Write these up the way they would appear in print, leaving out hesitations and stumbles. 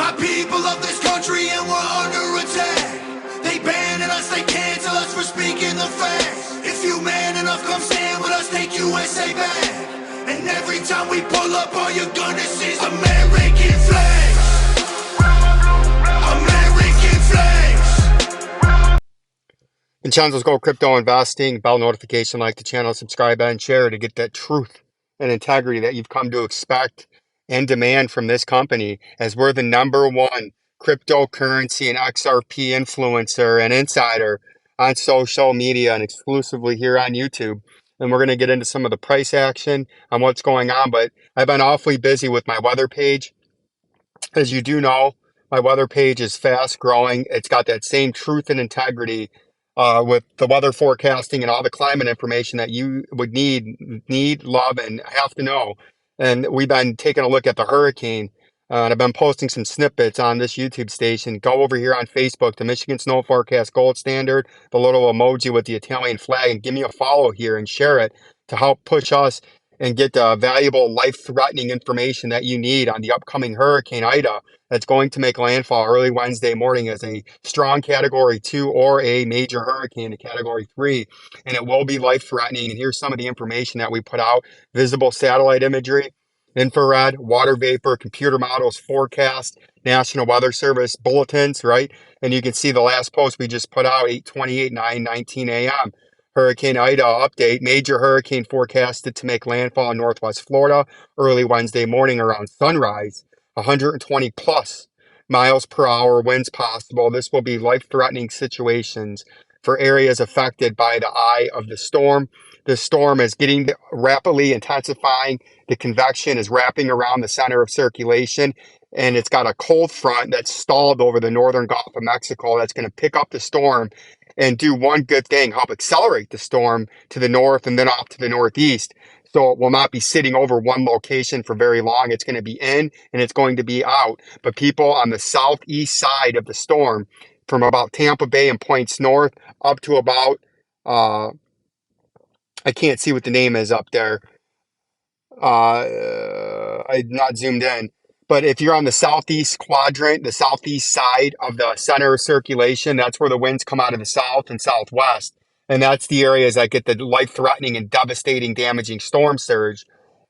My people of this country and we're under attack. They banning us, they cancel us for speaking the facts. If you man enough, come stand with us, take USA back. And every time we pull up, all you're gonna see is American flags. American flags. Vincenzo's Gold Crypto Investing, bell notification, like the channel, subscribe and share to get that truth and integrity that you've come to expect and demand from this company, as we're the #1 cryptocurrency and XRP influencer and insider on social media and exclusively here on YouTube. And we're going to get into some of the price action on what's going on. But I've been awfully busy with my weather page. As you do know, my weather page is fast growing. It's got that same truth and integrity with the weather forecasting and all the climate information that you would need, love, and have to know. And we've been taking a look at the hurricane. And I've been posting some snippets on this YouTube station. Go over here on Facebook, the Michigan Snow Forecast Gold Standard, the little emoji with the Italian flag, and give me a follow here and share it to help push us and get the valuable life-threatening information that you need on the upcoming Hurricane Ida that's going to make landfall early Wednesday morning as a strong Category 2 or a major hurricane, a Category 3. And it will be life-threatening. And here's some of the information that we put out. Visible satellite imagery, infrared, water vapor, computer models, forecast, National Weather Service bulletins, right? And you can see the last post we just put out, 8:28, 9:19 a.m. Hurricane Ida update, major hurricane forecasted to make landfall in Northwest Florida early Wednesday morning around sunrise. 120 plus miles per hour winds possible. This will be life-threatening situations for areas affected by the eye of the storm. The storm is getting rapidly intensifying. The convection is wrapping around the center of circulation, and it's got a cold front that's stalled over the northern Gulf of Mexico that's going to pick up the storm and do one good thing, help accelerate the storm to the north and then off to the northeast. So it will not be sitting over one location for very long. It's going to be in and it's going to be out. But people on the southeast side of the storm, from about Tampa Bay and points north up to about, I can't see what the name is up there. I'm not zoomed in. But if you're on the southeast quadrant, the southeast side of the center of circulation, that's where the winds come out of the south and southwest. And that's the areas that get the life-threatening and devastating, damaging storm surge,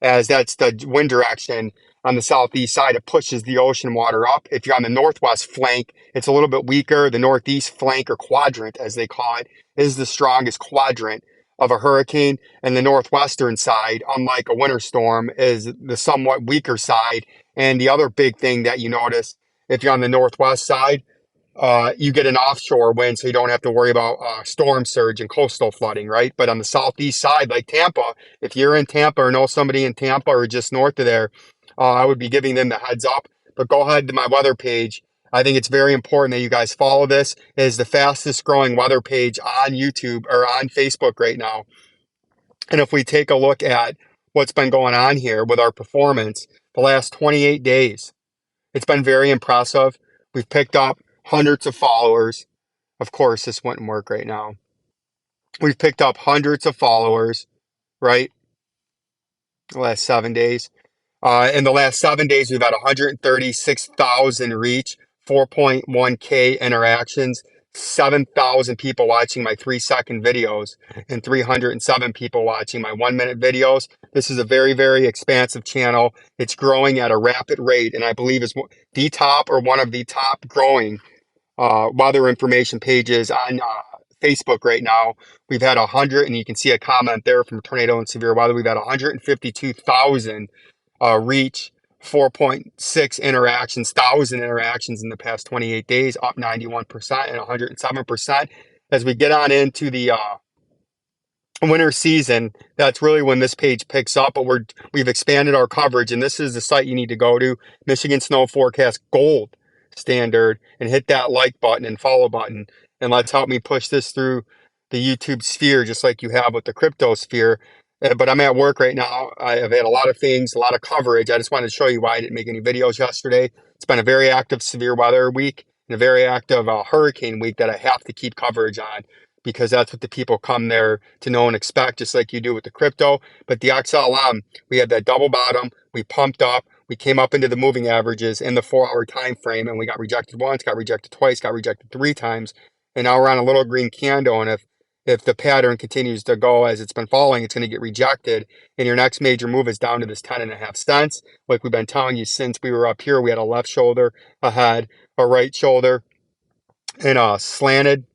as that's the wind direction on the southeast side. It pushes the ocean water up. If you're on the northwest flank, it's a little bit weaker. The northeast flank, or quadrant, as they call it, is the strongest quadrant of a hurricane. And the northwestern side, unlike a winter storm, is the somewhat weaker side. And the other big thing that you notice, if you're on the northwest side, you get an offshore wind, so you don't have to worry about storm surge and coastal flooding, right? But on the southeast side, like Tampa, if you're in Tampa or know somebody in Tampa or just north of there, I would be giving them the heads up. But go ahead to my weather page. I think it's very important that you guys follow this. It is the fastest growing weather page on YouTube or on Facebook right now. And if we take a look at what's been going on here with our performance the last 28 days, it's been very impressive. We've picked up hundreds of followers. Of course, this wouldn't work right now. We've picked up hundreds of followers, right? The last 7 days. In the last 7 days, we've had 136,000 reach, 4.1K interactions, 7,000 people watching my 3-second videos, and 307 people watching my 1-minute videos. This is a very, very expansive channel. It's growing at a rapid rate, and I believe is the top or one of the top growing weather information pages on Facebook right now. We've had 100, and you can see a comment there from Tornado and Severe Weather. We've had 152,000 reach, 4.6 interactions, 1,000 interactions in the past 28 days, up 91% and 107%. As we get on into the winter season, that's really when this page picks up. But we've expanded our coverage, and this is the site you need to go to, Michigan Snow Forecast Gold Standard, and hit that like button and follow button, and let's help me push this through the YouTube sphere, just like you have with the crypto sphere. But I'm at work right now. I've had a lot of things, a lot of coverage. I just wanted to show you why I didn't make any videos yesterday. It's been a very active severe weather week and a very active hurricane week that I have to keep coverage on, because that's what the people come there to know and expect, just like you do with the crypto. But the XLM, we had that double bottom. We pumped up. We came up into the moving averages in the 4-hour time frame, and we got rejected once, got rejected twice, got rejected 3 times, and now we're on a little green candle. And if the pattern continues to go as it's been falling, it's going to get rejected. And your next major move is down to this 10.5 cents. Like we've been telling you since we were up here, we had a left shoulder, a head, a right shoulder, and a slanted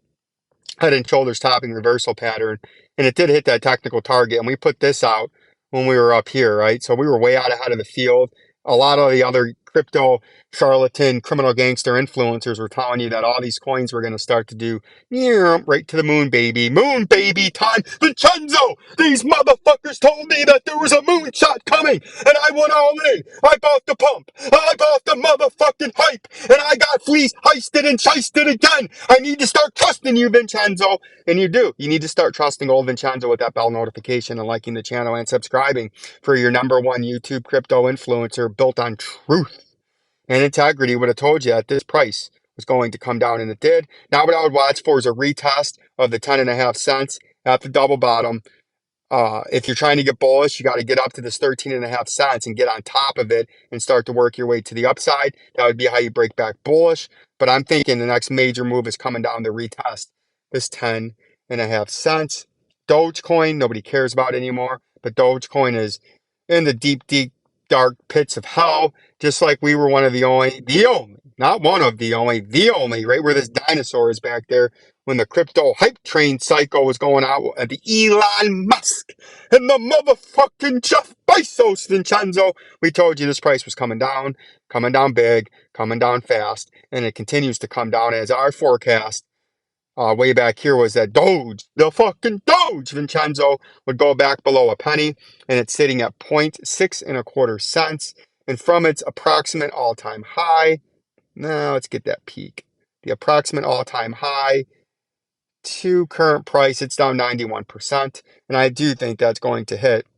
head and shoulders topping reversal pattern. And it did hit that technical target. And we put this out when we were up here, right? So we were way out ahead of the field. A lot of the other crypto charlatan, criminal gangster influencers were telling you that all these coins were going to start to do right to the moon, baby. Moon, baby time. Vincenzo, these motherfuckers told me that there was a moonshot coming, and I went all in. I bought the pump. I bought the motherfucking hype, and I got fleeced, heisted, and shisted again. I need to start trusting you, Vincenzo. And you do. You need to start trusting old Vincenzo with that bell notification and liking the channel and subscribing for your #1 YouTube crypto influencer built on truth and integrity. Would have told you that this price was going to come down, and it did. Now what I would watch for is a retest of the 10.5 cents at the double bottom. If you're trying to get bullish, you got to get up to this 13.5 cents and get on top of it and start to work your way to the upside. That would be how you break back bullish. But I'm thinking the next major move is coming down to retest this 10.5 cents. Dogecoin, nobody cares about anymore, but Dogecoin is in the deep, deep, dark pits of hell, just like we were one of the only, not one of the only, right where this dinosaur is back there when the crypto hype train cycle was going out at the Elon Musk and the motherfucking Jeff Bezos, Vincenzo. We told you this price was coming down big, coming down fast, and it continues to come down as our forecast way back here was that the fucking Doge, Vincenzo, would go back below a penny, and it's sitting at 0.625 cents. And from its approximate all-time high, now let's get that peak. The approximate all-time high to current price, it's down 91%. And I do think that's going to hit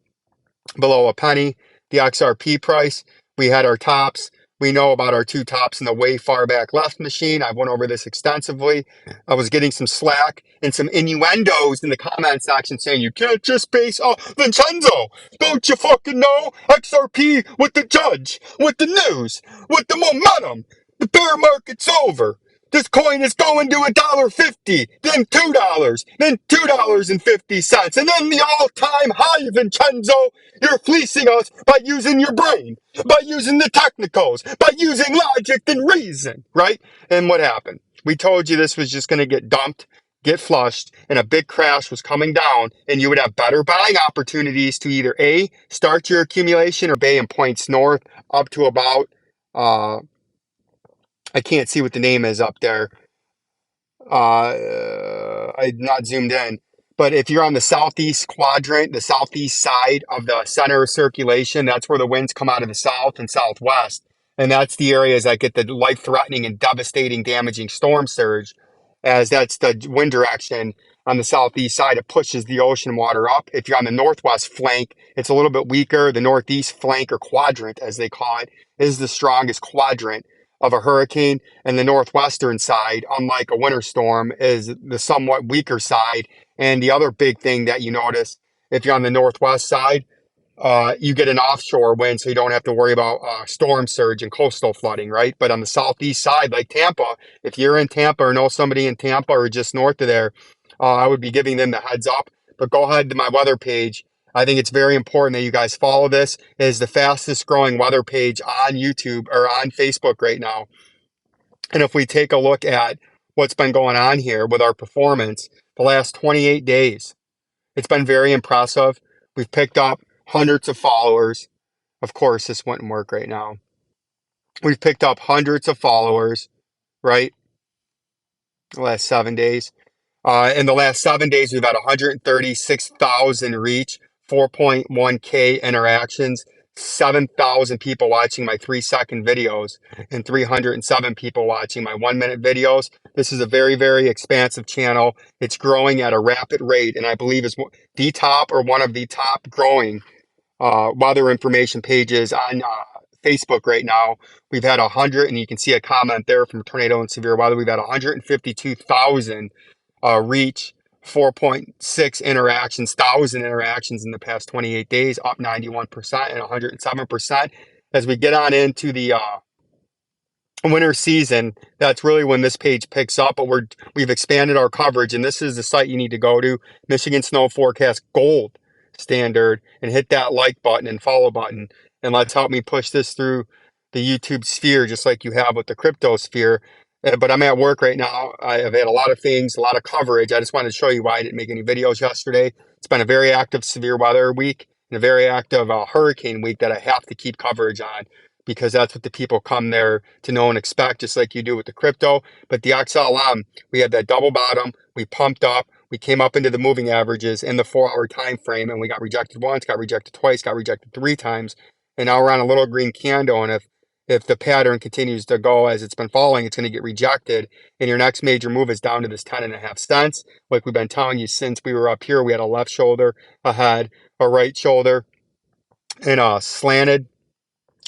below a penny. The XRP price, we had our tops. We know about our 2 tops in the way far back left machine. I've went over this extensively. I was getting some slack and some innuendos in the comment section saying, you can't just base, Vincenzo, don't you fucking know? XRP with the judge, with the news, with the momentum. The bear market's over. This coin is going to $1.50, then $2, then $2.50, and then the all-time high, Vincenzo. You're fleecing us by using your brain, by using the technicals, by using logic and reason, right? And what happened? We told you this was just going to get dumped, get flushed, and a big crash was coming down, and you would have better buying opportunities to either A, start your accumulation, or B, in points north up to about, I can't see what the name is up there. I'm not zoomed in. But if you're on the southeast quadrant, the southeast side of the center of circulation, that's where the winds come out of the south and southwest. And that's the areas that get the life-threatening and devastating, damaging storm surge, as that's the wind direction on the southeast side. It pushes the ocean water up. If you're on the northwest flank, it's a little bit weaker. The northeast flank, or quadrant, as they call it, is the strongest quadrant of a hurricane, and the northwestern side, unlike a winter storm, is the somewhat weaker side. And the other big thing that you notice, if you're on the northwest side, you get an offshore wind, so you don't have to worry about storm surge and coastal flooding, right? But on the southeast side, like Tampa, if you're in Tampa or know somebody in Tampa or just north of there, I would be giving them the heads up. But go ahead to my weather page. I think it's very important that you guys follow this. It is the fastest growing weather page on YouTube or on Facebook right now. And if we take a look at what's been going on here with our performance the last 28 days, it's been very impressive. We've picked up hundreds of followers. Of course, this wouldn't work right now. We've picked up hundreds of followers, right? The last 7 days. In the last 7 days, we've had 136,000 reach, 4.1K interactions, 7,000 people watching my 3-second videos, and 307 people watching my 1-minute videos. This is a very, very expansive channel. It's growing at a rapid rate, and I believe is the top or one of the top growing weather information pages on Facebook right now. We've had 100, and you can see a comment there from Tornado and Severe Weather. We've had 152,000 reach, 4.6 interactions, 1,000 interactions in the past 28 days, up 91% and 107%. as we get on into the winter season, that's really when this page picks up. But we've expanded our coverage, and this is the site you need to go to, Michigan Snow Forecast Gold Standard, and hit that like button and follow button, and let's help me push this through the YouTube sphere, just like you have with the crypto sphere. But I'm at work right now. I've had a lot of things, a lot of coverage. I just wanted to show you why I didn't make any videos yesterday. It's been a very active severe weather week and a very active hurricane week that I have to keep coverage on, because that's what the people come there to know and expect, just like you do with the crypto. But the XLM, we had that double bottom, we pumped up, we came up into the moving averages in the 4-hour time frame, and we got rejected once, got rejected twice, got rejected 3 times, and now we're on a little green candle. And if the pattern continues to go as it's been falling, it's going to get rejected, and your next major move is down to this 10.5 cents. Like we've been telling you since we were up here, we had a left shoulder, a head, a right shoulder, and a slanted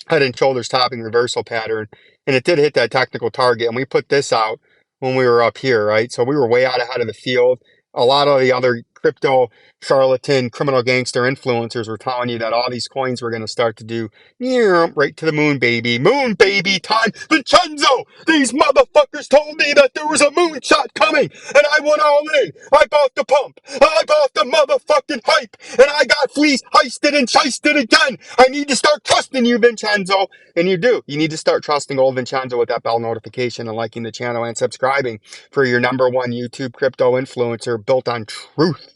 head and shoulders topping reversal pattern, and it did hit that technical target. And we put this out when we were up here, right? So we were way out ahead of the field. A lot of the other crypto charlatan criminal gangster influencers were telling you that all these coins were going to start to do right to the moon baby time. Vincenzo, these motherfuckers told me that there was a moonshot coming, and I went all in. I bought the pump, I bought the motherfucking hype, and I got fleeced, heisted, and shisted again. I need to start trusting you, Vincenzo. And you do. You need to start trusting old Vincenzo with that bell notification and liking the channel and subscribing for your #1 YouTube crypto influencer built on truth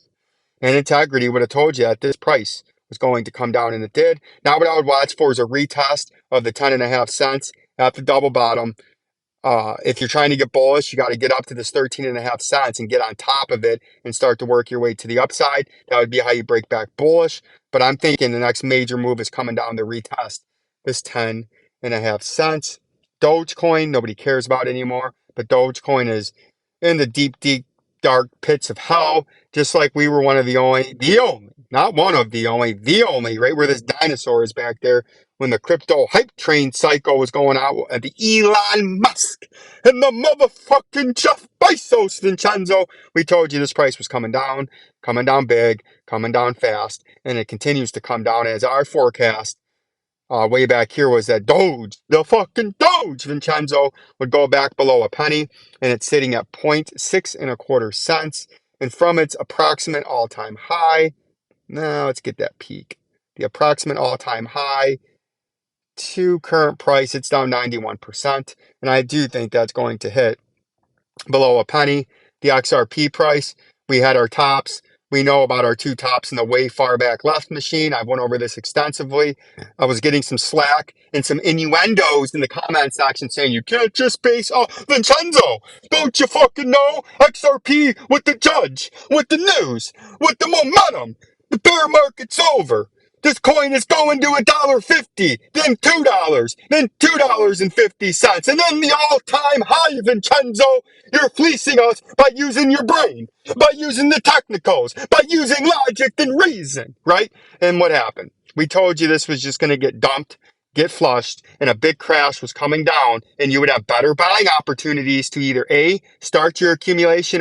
and integrity. Would have told you that this price was going to come down, and it did. Now what I would watch for is a retest of the 10.5 cents at the double bottom. If you're trying to get bullish, you got to get up to this 13.5 cents and get on top of it and start to work your way to the upside. That would be how you break back bullish. But I'm thinking the next major move is coming down to retest this 10.5 cents. Dogecoin, nobody cares about anymore, but Dogecoin is in the deep, dark pits of hell, just like we were one of the only, not one of the only, right where this dinosaur is back there when the crypto hype train cycle was going out at the Elon Musk and the motherfucking Jeff Bezos, Vincenzo. We told you this price was coming down big, coming down fast, and it continues to come down as our forecast way back here was that the fucking Doge, Vincenzo, would go back below a penny, and it's sitting at 0.625 cents. And from its approximate all-time high, now let's get that peak. The approximate all-time high to current price, it's down 91%. And I do think that's going to hit below a penny. The XRP price, we had our tops. We know about our 2 tops in the way far back left machine. I've went over this extensively. I was getting some slack and some innuendos in the comment section saying, you can't just base, Vincenzo, don't you fucking know? XRP with the judge, with the news, with the momentum. The bear market's over. This coin is going to $1.50, then $2, then $2.50, and then the all-time high, Vincenzo. You're fleecing us by using your brain, by using the technicals, by using logic and reason, right? And what happened? We told you this was just going to get dumped, get flushed, and a big crash was coming down, and you would have better buying opportunities to either A, start your accumulation, or